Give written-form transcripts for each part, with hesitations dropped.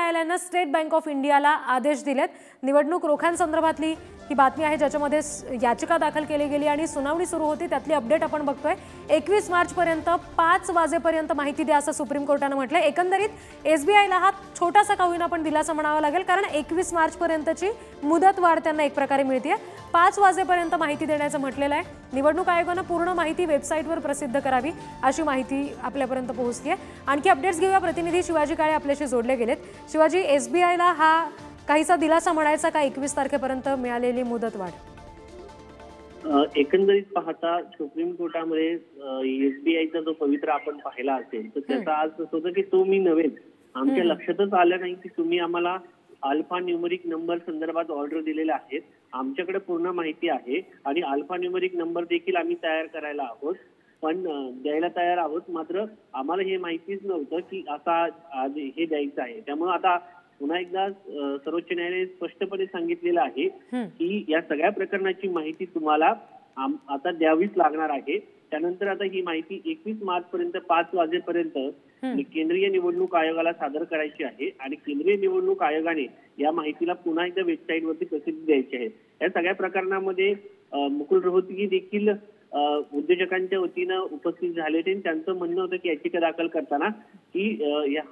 न्यायालयानं state bank of इंडियाला आदेश दिलेत। निवडणूक रोख्यांसंदर्भातली ही बातमी आहे, ज्याच्यामध्ये याचिका दाखल केली गेली आणि सुनावणी सुरू होती। त्यातली अपडेट आपण बघतोय। 21 मार्च पर्यंत 5 वाजेपर्यंत माहिती द्या असं सुप्रीम कोर्टानं म्हटलंय। एकंदरीत एसबीआयला हा छोटासा का होईना पण दिलासा म्हणावा लागेल, कारण 21 मार्च पर्यंतची मुदतवाढ त्यांना एक प्रकारे मिळते। 5 वाजेपर्यंत माहिती देण्याचं म्हटलेलं आहे। निवडणूक आयोगानं पूर्ण माहिती वेबसाईटवर प्रसिद्ध करावी अशी माहिती आपल्यापर्यंत पोहोचते आहे। आणखी अपडेट्स घेऊया। प्रतिनिधी शिवाजी काळे आपल्याशी जोडले गेलेत। शिवाजी, एसबीआयला हा काहीसा दिलासा म्हणायचा का 21 तारखेपर्यंत मिळालेली मुदतवाढ? एकंदरीत पाहता सुप्रीम कोर्टामध्ये एसबीआयचा जो पवित्रा आपण पाहिला असेल तर त्याचा आज असं होतं की तो मी नव्हे, आमच्या लक्षातच आलं नाही की तुम्ही आम्हाला अल्फा न्यूमरिक नंबर संदर्भात ऑर्डर दिलेले आहेत। आमच्याकडे पूर्ण माहिती आहे आणि अल्फा न्यूमरिक नंबर देखील आम्ही तयार करायला आहोत, पण द्यायला तयार आहोत। मात्र आम्हाला हे माहितीच नव्हतं की आता आज हे द्यायचं आहे। त्यामुळे आता पुन्हा एकदा सर्वोच्च न्यायालयाने स्पष्टपणे सांगितलेलं आहे की या सगळ्या प्रकरणाची माहिती तुम्हाला आता द्यावीच लागणार आहे। त्यानंतर आता ही माहिती 21 मार्च पर्यंत 5 वाजेपर्यंत केंद्रीय निवडणूक आयोगाला सादर करायची आहे आणि केंद्रीय निवडणूक आयोगाने या माहितीला पुन्हा एकदा वेबसाईटवरती प्रसिद्धी द्यायची आहे। या सगळ्या प्रकरणामध्ये मुकुल रोहतगी देखील उद्योजकांच्या वतीनं उपस्थित झाले होते। त्यांचं म्हणणं होतं की याचिका दाखल करताना की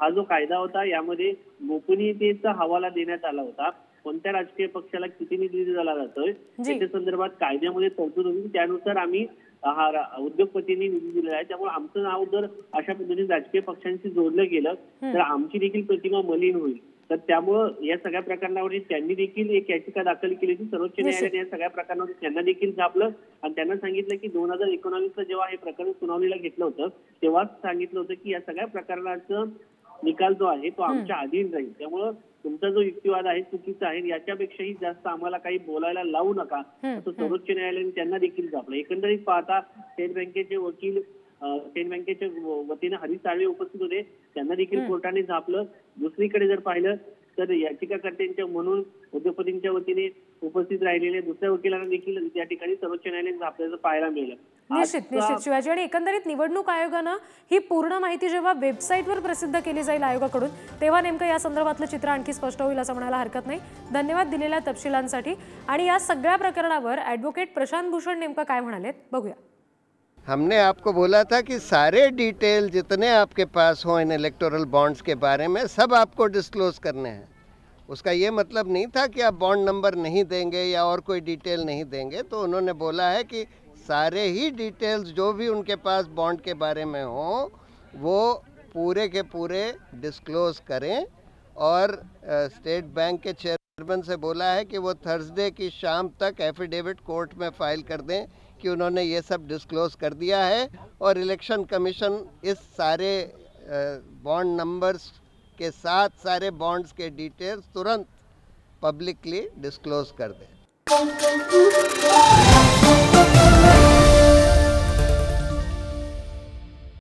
हा जो कायदा होता यामध्ये गोपनीयतेचा हवाला देण्यात आला होता। कोणत्या राजकीय पक्षाला किती निधी दिला जातोय त्याच्या संदर्भात कायद्यामध्ये तरतूद होती, त्यानुसार आम्ही उद्योगपतींनी निधी दिलेला आहे। त्यामुळे आमचं नाव जर अशा पद्धतीने राजकीय पक्षांशी जोडलं गेलं तर आमची देखील प्रतिमा मलिन होईल। तर त्यामुळं या सगळ्या प्रकरणावरती त्यांनी देखील एक याचिका दाखल केली होती। सर्वोच्च न्यायालयाने या सगळ्या प्रकरणावर त्यांना देखील झापलं आणि त्यांना सांगितलं की 2019ला जेव्हा हे प्रकरण सुनावणीला घेतलं होतं तेव्हाच सांगितलं होतं की या सगळ्या प्रकरणाचा निकाल जो आहे तो आमच्या अधीन राहील। त्यामुळं तुमचा जो युक्तिवाद आहे चुकीचा आहे, याच्यापेक्षाही जास्त आम्हाला काही बोलायला लावू नका असं सर्वोच्च न्यायालयाने त्यांना देखील झापलं। एकंदरीत पाहता स्टेट बँकेचे वकील स्टेट बँकेच्या वतीने हरीश साळवे उपस्थित होते, त्यांना देखील कोर्टाने झापलं। दुसरीकडे जर पाहिलं तर याचिकाकर्त्यांच्या म्हणून उद्योगपतींच्या वतीने उपस्थित राहिलेल्या दुसऱ्या वकिलांना देखील या ठिकाणी सर्वोच्च न्यायालयाने झापल्याचं पाहायला मिळालं। निश्चित शिवाजी, आणि एकंदरीत निवडणूक आयोगानं ही पूर्ण माहिती जेव्हा वेबसाईटवर प्रसिद्ध केली जाईल आयोगाकडून तेव्हा नेमकं या संदर्भातलं चित्र आणखी स्पष्ट होईल असं म्हणायला हरकत नाही। धन्यवाद दिलेल्या तपशिलांसाठी। आणि या सगळ्या प्रकरणावर ॲडव्होकेट प्रशांत भूषण नेमकं काय म्हणालेत बघूया। हमने आपको बोला था कि सारे डिटेल जितने आपके पास हो इन इलेक्टोरल बॉन्ड्स के बारे में सब आपको डिस्क्लोज करने हैं। उसका ये मतलब नहीं था कि आप बॉन्ड नंबर नहीं देंगे या और कोई डिटेल नहीं देंगे। तो उन्होंने बोला है कि सारे ही डिटेल्स जो भी उनके पास बॉन्ड के बारे में हो वो पूरे के पूरे डिस्क्लोज करें। और स्टेट बैंक के चेयरमैन से बोला है कि वो थर्सडे की शाम तक एफिडेविट कोर्ट में फाइल कर दें कि उन्होंने ये सब डिस्क्लोज कर दिया है और इलेक्शन कमीशन इस सारे बॉन्ड नंबर्स के साथ सारे बॉन्ड्स के डिटेल्स तुरंत पब्लिकली डिस्क्लोज कर दें।